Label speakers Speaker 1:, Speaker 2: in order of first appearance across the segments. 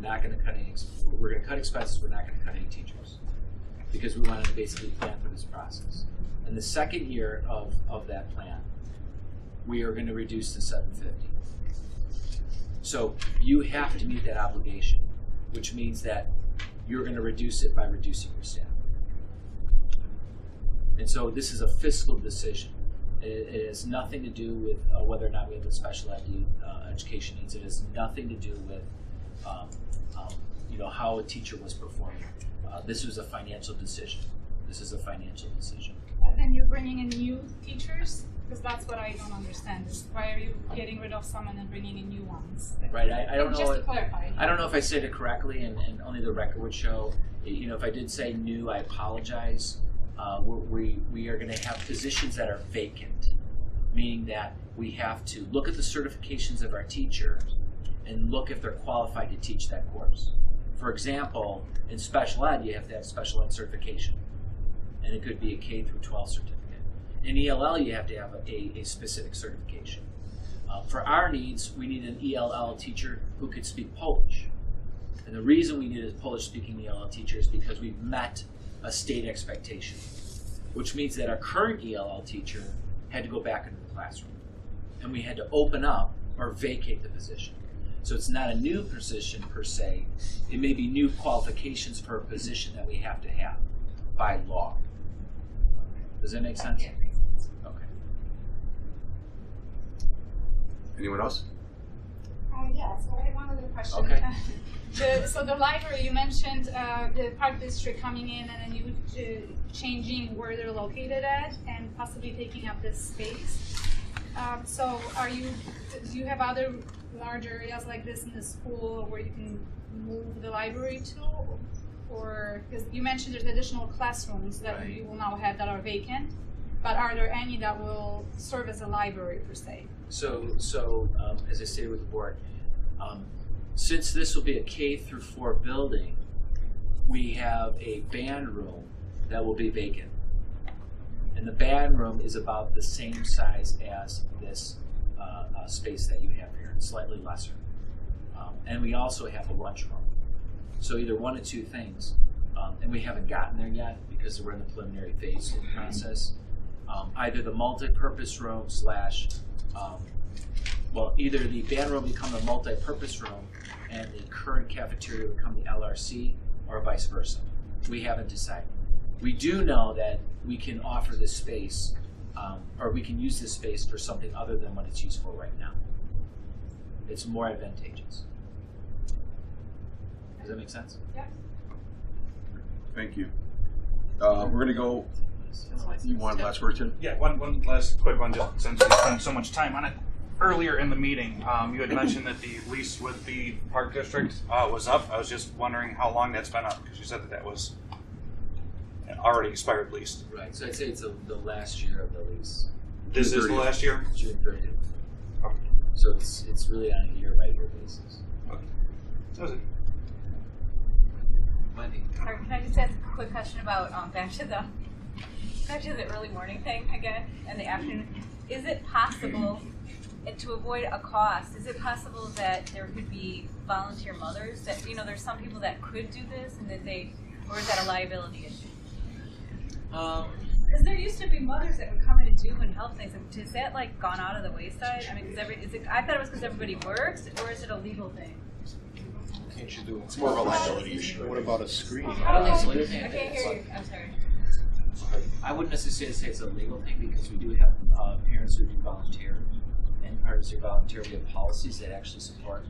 Speaker 1: not going to cut any. We're going to cut expenses. We're not going to cut any teachers because we wanted to basically plan for this process. In the second year of that plan, we are going to reduce to 750. So you have to meet that obligation, which means that you're going to reduce it by reducing your staff. And so this is a fiscal decision. It has nothing to do with whether or not we have a special ed education needs. It has nothing to do with how a teacher was performing. This was a financial decision. This is a financial decision.
Speaker 2: And you're bringing in new teachers? Because that's what I don't understand. Is why are you getting rid of some and then bringing in new ones?
Speaker 1: Right. I don't know.
Speaker 2: Just to clarify.
Speaker 1: I don't know if I said it correctly, and only the record would show. If I did say new, I apologize. We are going to have positions that are vacant, meaning that we have to look at the certifications of our teachers and look if they're qualified to teach that course. For example, in special ed, you have to have special ed certification, and it could be a K through 12 certificate. In ELL, you have to have a specific certification. For our needs, we need an ELL teacher who could speak Polish. And the reason we need a Polish-speaking ELL teacher is because we've met a state expectation, which means that our current ELL teacher had to go back into the classroom. And we had to open up or vacate the position. So it's not a new position per se. It may be new qualifications for a position that we have to have by law. Does that make sense? Okay.
Speaker 3: Anyone else?
Speaker 2: Yeah, so I have one other question.
Speaker 1: Okay.
Speaker 2: So the library, you mentioned the Park District coming in and then you changing where they're located at and possibly taking up this space. So do you have other large areas like this in the school where you can move the library to? Or, because you mentioned there's additional classrooms that
Speaker 1: Right.
Speaker 2: you will now have that are vacant, but are there any that will serve as a library per se?
Speaker 1: So as I stated with the board, since this will be a K through 4 building, we have a band room that will be vacant. And the band room is about the same size as this space that you have here, slightly lesser. And we also have a lunchroom. So either one of two things, and we haven't gotten there yet because we're in the preliminary phase of the process. Either the multi-purpose room either the band room become a multi-purpose room and the current cafeteria become the LRC, or vice versa. We haven't decided. We do know that we can offer this space, or we can use this space for something other than what it's used for right now. It's more advantageous. Does that make sense?
Speaker 2: Yeah.
Speaker 3: Thank you. We're going to go. You want last word, Tim?
Speaker 4: Yeah, one last quick one, just since we spent so much time on it. Earlier in the meeting, you had mentioned that the lease with the Park District was up. I was just wondering how long that's been up, because you said that was an already expired lease.
Speaker 1: Right. So I'd say it's the last year of the lease.
Speaker 4: This is the last year?
Speaker 1: June 30th.
Speaker 4: Okay.
Speaker 1: So it's really on a year-by-year basis.
Speaker 4: Okay. That was it.
Speaker 1: Wendy.
Speaker 5: Sorry, can I just ask a quick question about back to the early morning thing again and the afternoon? Is it possible, and to avoid a cost, is it possible that there could be volunteer mothers that there's some people that could do this and that or is that a liability issue? Because there used to be mothers that would come in and do and help things. Is that gone out of the wayside? I mean, I thought it was because everybody works, or is it a legal thing?
Speaker 6: Can't you do it? It's more of a liability issue. What about a screen?
Speaker 1: I don't think it's a legal thing.
Speaker 5: I can't hear you. I'm sorry.
Speaker 1: I wouldn't necessarily say it's a legal thing because we do have parents who do volunteer, and parents who volunteer. We have policies that actually support,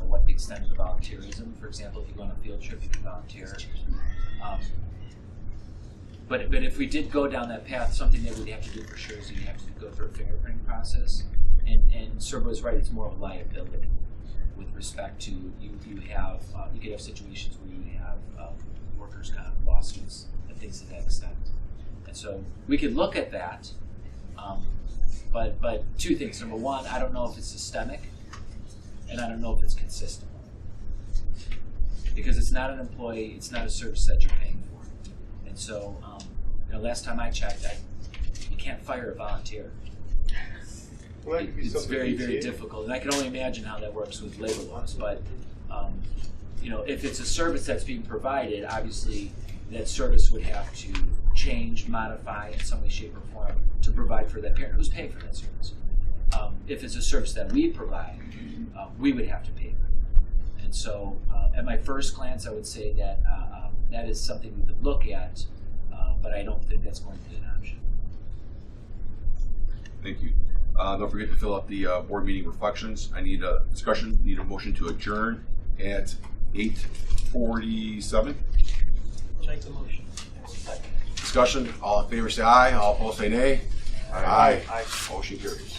Speaker 1: what the extent of the volunteerism. For example, if you go on a field trip, you can volunteer. But if we did go down that path, something that we'd have to do for sure is you'd have to go through a fingerprinting process. And Serba was right; it's more of a liability with respect to you could have situations where you have workers' kind of lawsuits and things to that extent. And so we could look at that, but two things. Number one, I don't know if it's systemic, and I don't know if it's consistent. Because it's not an employee, it's not a service that you're paying for. And so, last time I checked, you can't fire a volunteer.
Speaker 6: Well,
Speaker 1: It's very, very difficult. And I can only imagine how that works with labor laws, but if it's a service that's being provided, obviously that service would have to change, modify in some way, shape, or form to provide for that parent who's paying for that service. If it's a service that we provide, we would have to pay for it. And so, at my first glance, I would say that that is something we could look at, but I don't think that's going to be an option.
Speaker 3: Thank you. Don't forget to fill out the board meeting reflections. I need a discussion, need a motion to adjourn at 8:47.
Speaker 7: Make the motion.
Speaker 3: Discussion, all in favor say aye, all opposed say nay. Aye. Motion carries.